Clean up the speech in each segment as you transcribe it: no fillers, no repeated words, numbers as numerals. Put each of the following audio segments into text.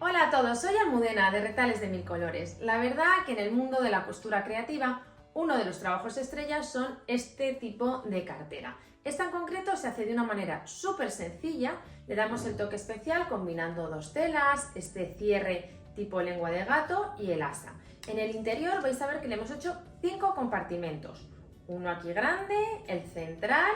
Hola a todos, soy Almudena de Retales de Mil Colores. La verdad que en el mundo de la costura creativa, uno de los trabajos estrellas son este tipo de cartera. Esta en concreto se hace de una manera súper sencilla, le damos el toque especial combinando dos telas, este cierre tipo lengua de gato y el asa. En el interior vais a ver que le hemos hecho 5 compartimentos. Uno aquí grande, el central,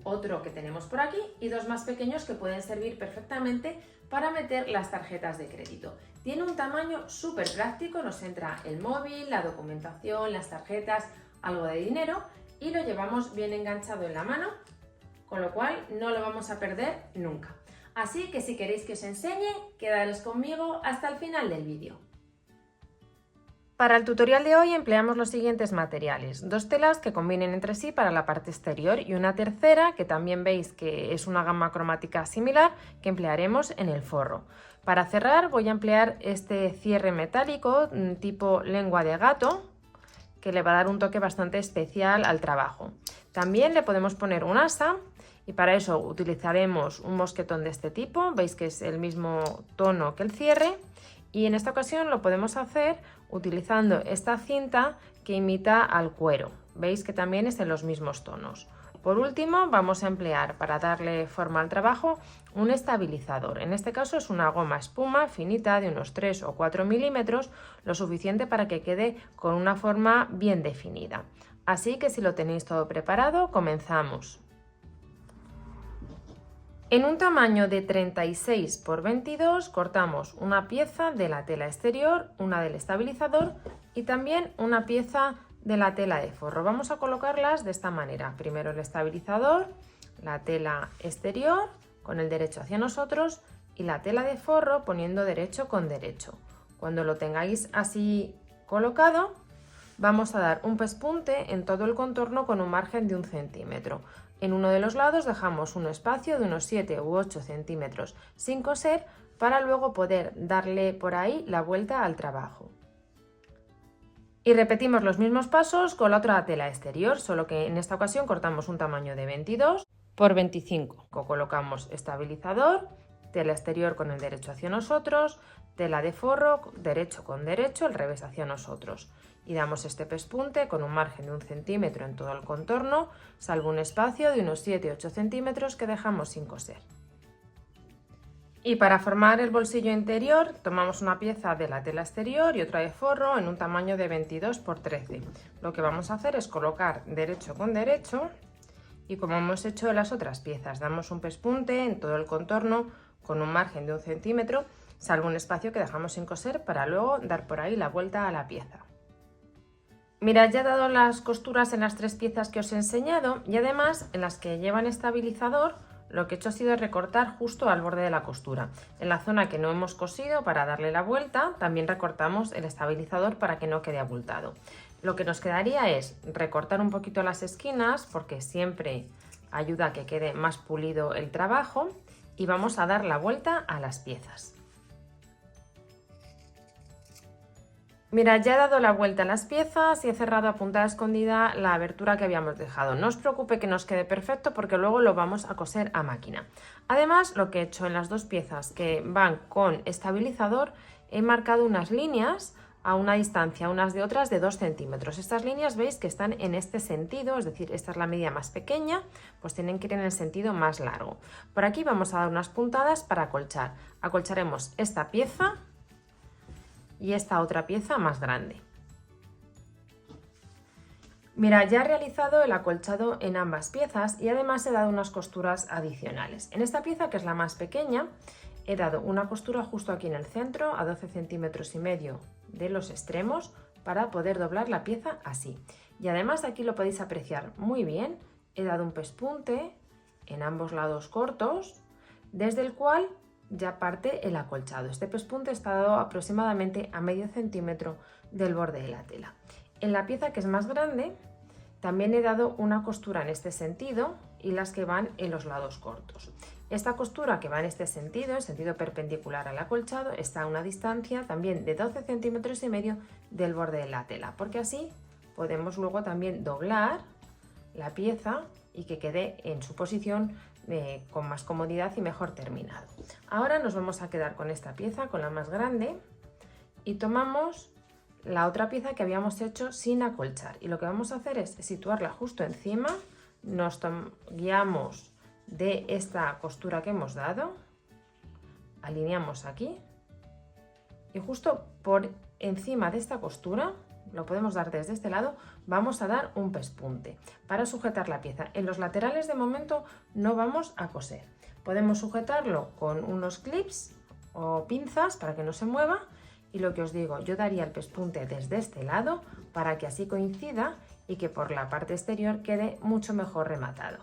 otro que tenemos por aquí y dos más pequeños que pueden servir perfectamente para meter las tarjetas de crédito. Tiene un tamaño súper práctico, nos entra el móvil, la documentación, las tarjetas, algo de dinero y lo llevamos bien enganchado en la mano, con lo cual no lo vamos a perder nunca. Así que si queréis que os enseñe, quedaros conmigo hasta el final del vídeo. Para el tutorial de hoy empleamos los siguientes materiales: dos telas que combinen entre sí para la parte exterior y una tercera que también veis que es una gama cromática similar que emplearemos en el forro. Para cerrar voy a emplear este cierre metálico tipo lengua de gato que le va a dar un toque bastante especial al trabajo. También le podemos poner un asa y para eso utilizaremos un mosquetón de este tipo, veis que es el mismo tono que el cierre. Y en esta ocasión lo podemos hacer utilizando esta cinta que imita al cuero. Veis que también es en los mismos tonos. Por último, vamos a emplear para darle forma al trabajo un estabilizador. En este caso es una goma espuma finita de unos 3 o 4 milímetros, lo suficiente para que quede con una forma bien definida. Así que si lo tenéis todo preparado, comenzamos. En un tamaño de 36 por 22 cortamos una pieza de la tela exterior, una del estabilizador y también una pieza de la tela de forro. Vamos a colocarlas de esta manera: primero el estabilizador, la tela exterior con el derecho hacia nosotros y la tela de forro poniendo derecho con derecho. Cuando lo tengáis así colocado, vamos a dar un pespunte en todo el contorno con un margen de 1 centímetro. En uno de los lados dejamos un espacio de unos 7 u 8 centímetros sin coser para luego poder darle por ahí la vuelta al trabajo. Y repetimos los mismos pasos con la otra tela exterior, solo que en esta ocasión cortamos un tamaño de 22 por 25. Colocamos estabilizador, tela exterior con el derecho hacia nosotros, tela de forro, derecho con derecho, el revés hacia nosotros. Y damos este pespunte con un margen de 1 centímetro en todo el contorno, salvo un espacio de unos 7-8 centímetros que dejamos sin coser. Y para formar el bolsillo interior tomamos una pieza de la tela exterior y otra de forro en un tamaño de 22 por 13. Lo que vamos a hacer es colocar derecho con derecho y, como hemos hecho en las otras piezas, damos un pespunte en todo el contorno con un margen de 1 centímetro, salvo un espacio que dejamos sin coser para luego dar por ahí la vuelta a la pieza. Mirad, ya he dado las costuras en las 3 piezas que os he enseñado y además en las que llevan estabilizador lo que he hecho ha sido recortar justo al borde de la costura. En la zona que no hemos cosido, para darle la vuelta, también recortamos el estabilizador para que no quede abultado. Lo que nos quedaría es recortar un poquito las esquinas porque siempre ayuda a que quede más pulido el trabajo y vamos a dar la vuelta a las piezas. Mirad, ya he dado la vuelta a las piezas y he cerrado a puntada escondida la abertura que habíamos dejado. No os preocupe que nos quede perfecto porque luego lo vamos a coser a máquina. Además, lo que he hecho en las 2 piezas que van con estabilizador, he marcado unas líneas a una distancia unas de otras de 2 centímetros. Estas líneas veis que están en este sentido, es decir, esta es la medida más pequeña, pues tienen que ir en el sentido más largo. Por aquí vamos a dar unas puntadas para acolchar. Acolcharemos esta pieza y esta otra pieza más grande. Mira, ya he realizado el acolchado en ambas piezas y además he dado unas costuras adicionales. En esta pieza, que es la más pequeña, he dado una costura justo aquí en el centro a 12 centímetros y medio de los extremos para poder doblar la pieza así. Y además aquí lo podéis apreciar muy bien, he dado un pespunte en ambos lados cortos, desde el cual ya parte el acolchado. Este pespunte está dado aproximadamente a medio centímetro del borde de la tela. En la pieza que es más grande también he dado una costura en este sentido y las que van en los lados cortos. Esta costura que va en este sentido, en sentido perpendicular al acolchado, está a una distancia también de 12 centímetros y medio del borde de la tela, porque así podemos luego también doblar la pieza y que quede en su posición con más comodidad y mejor terminado. Ahora nos vamos a quedar con esta pieza, con la más grande, y tomamos la otra pieza que habíamos hecho sin acolchar, y lo que vamos a hacer es situarla justo encima, nos guiamos de esta costura que hemos dado, alineamos aquí y justo por encima de esta costura, lo podemos dar desde este lado, vamos a dar un pespunte para sujetar la pieza. En los laterales de momento no vamos a coser, podemos sujetarlo con unos clips o pinzas para que no se mueva, y lo que os digo, yo daría el pespunte desde este lado para que así coincida y que por la parte exterior quede mucho mejor rematado.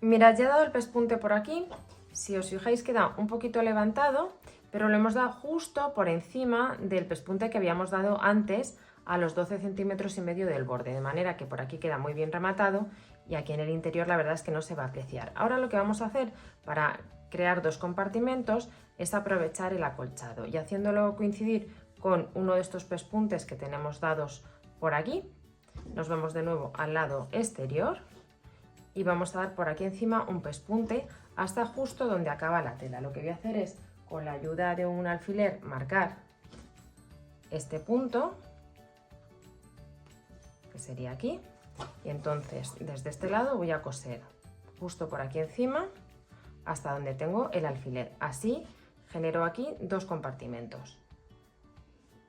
Mirad, ya he dado el pespunte por aquí, si os fijáis queda un poquito levantado, pero lo hemos dado justo por encima del pespunte que habíamos dado antes a los 12,5 centímetros del borde, de manera que por aquí queda muy bien rematado y aquí en el interior la verdad es que no se va a apreciar. Ahora lo que vamos a hacer para crear dos compartimentos es aprovechar el acolchado y haciéndolo coincidir con uno de estos pespuntes que tenemos dados por aquí, nos vamos de nuevo al lado exterior y vamos a dar por aquí encima un pespunte hasta justo donde acaba la tela. Lo que voy a hacer es, con la ayuda de un alfiler, marcar este punto, que sería aquí, y entonces desde este lado voy a coser justo por aquí encima hasta donde tengo el alfiler. Así genero aquí dos compartimentos.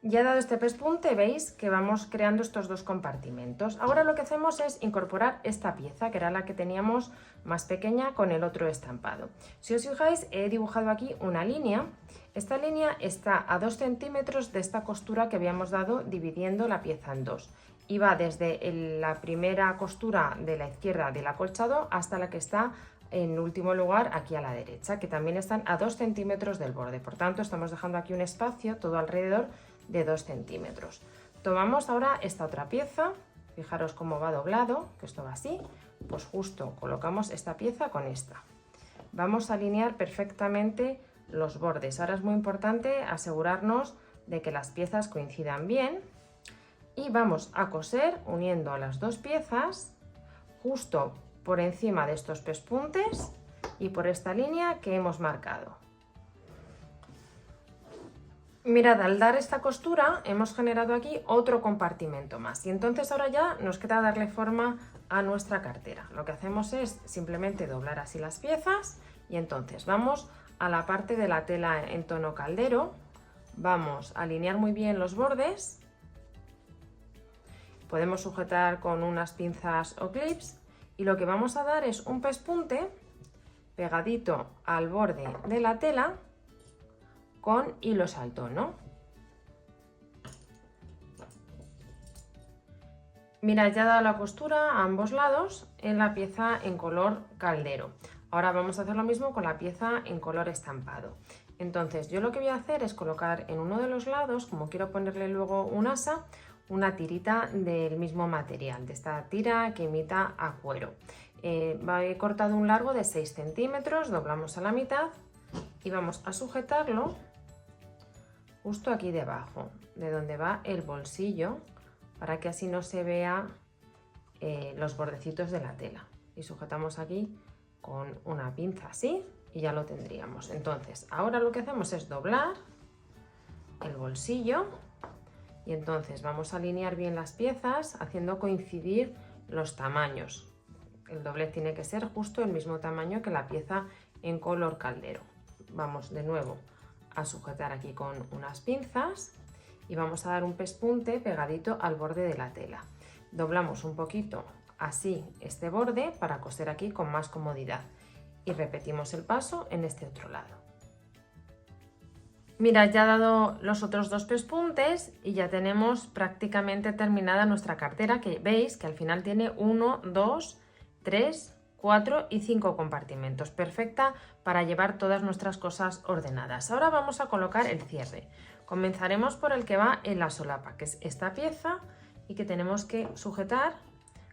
Ya dado este pespunte, veis que vamos creando estos dos compartimentos. Ahora lo que hacemos es incorporar esta pieza, que era la que teníamos más pequeña con el otro estampado. Si os fijáis, he dibujado aquí una línea. Esta línea está a 2 centímetros de esta costura que habíamos dado dividiendo la pieza en dos. Y va desde la primera costura de la izquierda del acolchado hasta la que está en último lugar aquí a la derecha, que también están a 2 centímetros del borde. Por tanto, estamos dejando aquí un espacio todo alrededor de 2 centímetros. Tomamos ahora esta otra pieza, fijaros cómo va doblado, que esto va así, pues justo colocamos esta pieza con esta. Vamos a alinear perfectamente los bordes. Ahora es muy importante asegurarnos de que las piezas coincidan bien y vamos a coser uniendo a las dos piezas justo por encima de estos pespuntes y por esta línea que hemos marcado. Mirad, al dar esta costura hemos generado aquí otro compartimento más y entonces ahora ya nos queda darle forma a nuestra cartera. Lo que hacemos es simplemente doblar así las piezas y entonces vamos a la parte de la tela en tono caldero, vamos a alinear muy bien los bordes, podemos sujetar con unas pinzas o clips y lo que vamos a dar es un pespunte pegadito al borde de la tela con hilo saltón, ¿no? Mirad, ya he dado la costura a ambos lados en la pieza en color caldero. Ahora vamos a hacer lo mismo con la pieza en color estampado. Entonces yo lo que voy a hacer es colocar en uno de los lados, como quiero ponerle luego un asa, una tirita del mismo material, de esta tira que imita a cuero. He cortado un largo de 6 centímetros, doblamos a la mitad y vamos a sujetarlo justo aquí debajo, de donde va el bolsillo, para que así no se vea los bordecitos de la tela. Y sujetamos aquí con una pinza así y ya lo tendríamos. Entonces, ahora lo que hacemos es doblar el bolsillo y entonces vamos a alinear bien las piezas haciendo coincidir los tamaños. El doblez tiene que ser justo el mismo tamaño que la pieza en color caldero. Vamos de nuevo a sujetar aquí con unas pinzas y vamos a dar un pespunte pegadito al borde de la tela. Doblamos un poquito así este borde para coser aquí con más comodidad y repetimos el paso en este otro lado. Mirad, ya he dado los otros dos pespuntes y ya tenemos prácticamente terminada nuestra cartera, que veis que al final tiene 1, 2, 3, 4 y 5 compartimentos, perfecta para llevar todas nuestras cosas ordenadas. Ahora vamos a colocar el cierre. Comenzaremos por el que va en la solapa, que es esta pieza y que tenemos que sujetar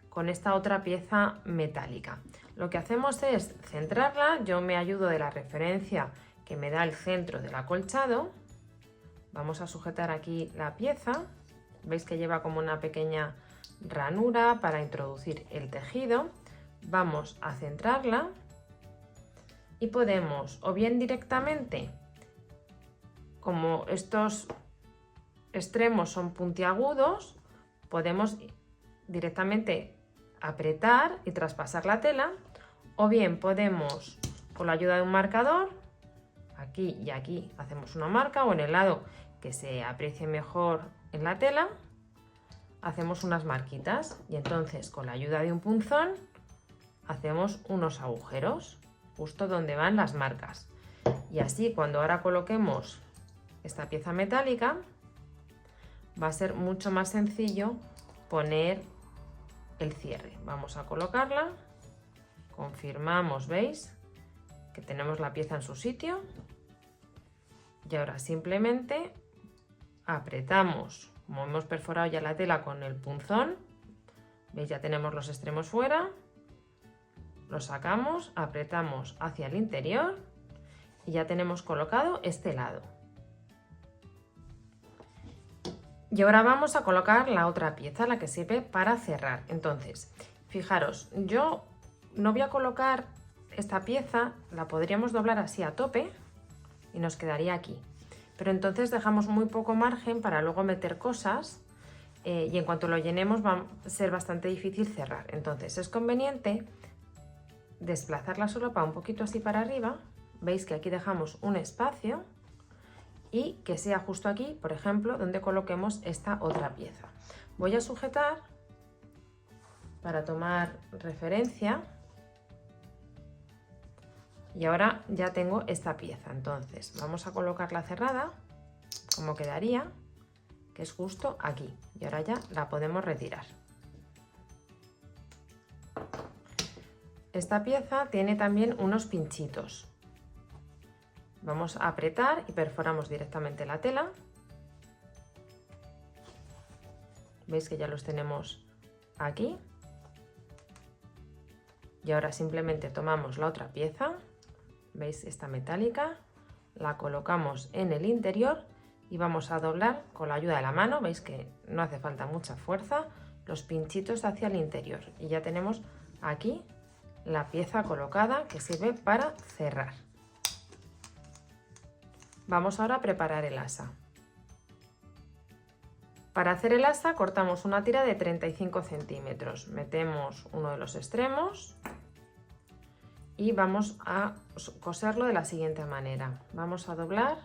con esta otra pieza metálica. Lo que hacemos es centrarla, yo me ayudo de la referencia que me da el centro del acolchado. Vamos a sujetar aquí la pieza, veis que lleva como una pequeña ranura para introducir el tejido. Vamos a centrarla y podemos, o bien directamente, como estos extremos son puntiagudos, podemos directamente apretar y traspasar la tela, o bien podemos, con la ayuda de un marcador, aquí y aquí hacemos una marca, o en el lado que se aprecie mejor en la tela, hacemos unas marquitas y entonces con la ayuda de un punzón hacemos unos agujeros justo donde van las marcas. Y así cuando ahora coloquemos esta pieza metálica va a ser mucho más sencillo poner el cierre. Vamos a colocarla, confirmamos, veis que tenemos la pieza en su sitio y ahora simplemente apretamos, como hemos perforado ya la tela con el punzón, veis, ya tenemos los extremos fuera, lo sacamos, apretamos hacia el interior y ya tenemos colocado este lado. Y ahora vamos a colocar la otra pieza, la que sirve para cerrar. Entonces, fijaros, yo no voy a colocar esta pieza, la podríamos doblar así a tope y nos quedaría aquí. Pero entonces dejamos muy poco margen para luego meter cosas y en cuanto lo llenemos va a ser bastante difícil cerrar. Entonces es conveniente desplazar la solapa un poquito así para arriba. Veis que aquí dejamos un espacio y que sea justo aquí, por ejemplo, donde coloquemos esta otra pieza. Voy a sujetar para tomar referencia y ahora ya tengo esta pieza. Entonces vamos a colocarla cerrada, como quedaría, que es justo aquí, y ahora ya la podemos retirar. Esta pieza tiene también unos pinchitos. Vamos a apretar y perforamos directamente la tela. Veis que ya los tenemos aquí. Y ahora simplemente tomamos la otra pieza, veis, esta metálica, la colocamos en el interior y vamos a doblar con la ayuda de la mano, veis que no hace falta mucha fuerza, los pinchitos hacia el interior y ya tenemos aquí la pieza colocada que sirve para cerrar. Vamos ahora a preparar el asa. Para hacer el asa cortamos una tira de 35 centímetros, metemos uno de los extremos y vamos a coserlo de la siguiente manera. Vamos a doblar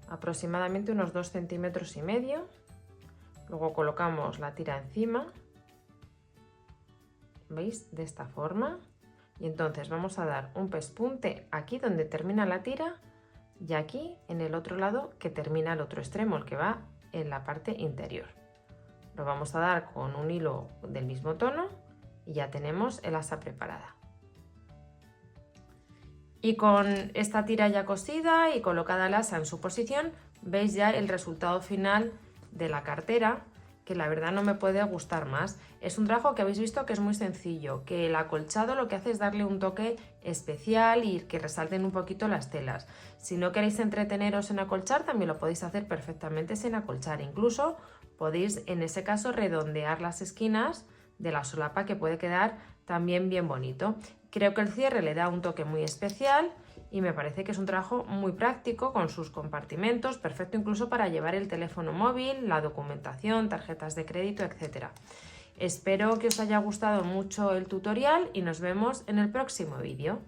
aproximadamente unos 2,5 centímetros, luego colocamos la tira encima, veis, de esta forma, y entonces vamos a dar un pespunte aquí donde termina la tira y aquí en el otro lado que termina el otro extremo, el que va en la parte interior. Lo vamos a dar con un hilo del mismo tono y ya tenemos el asa preparada. Y con esta tira ya cosida y colocada el asa en su posición, veis ya el resultado final de la cartera, que la verdad no me puede gustar más. Es un trabajo que habéis visto que es muy sencillo, que el acolchado lo que hace es darle un toque especial y que resalten un poquito las telas. Si no queréis entreteneros en acolchar, también lo podéis hacer perfectamente sin acolchar. Incluso podéis en ese caso redondear las esquinas de la solapa, que puede quedar también bien bonito. Creo que el cierre le da un toque muy especial y me parece que es un trabajo muy práctico con sus compartimentos, perfecto incluso para llevar el teléfono móvil, la documentación, tarjetas de crédito, etc. Espero que os haya gustado mucho el tutorial y nos vemos en el próximo vídeo.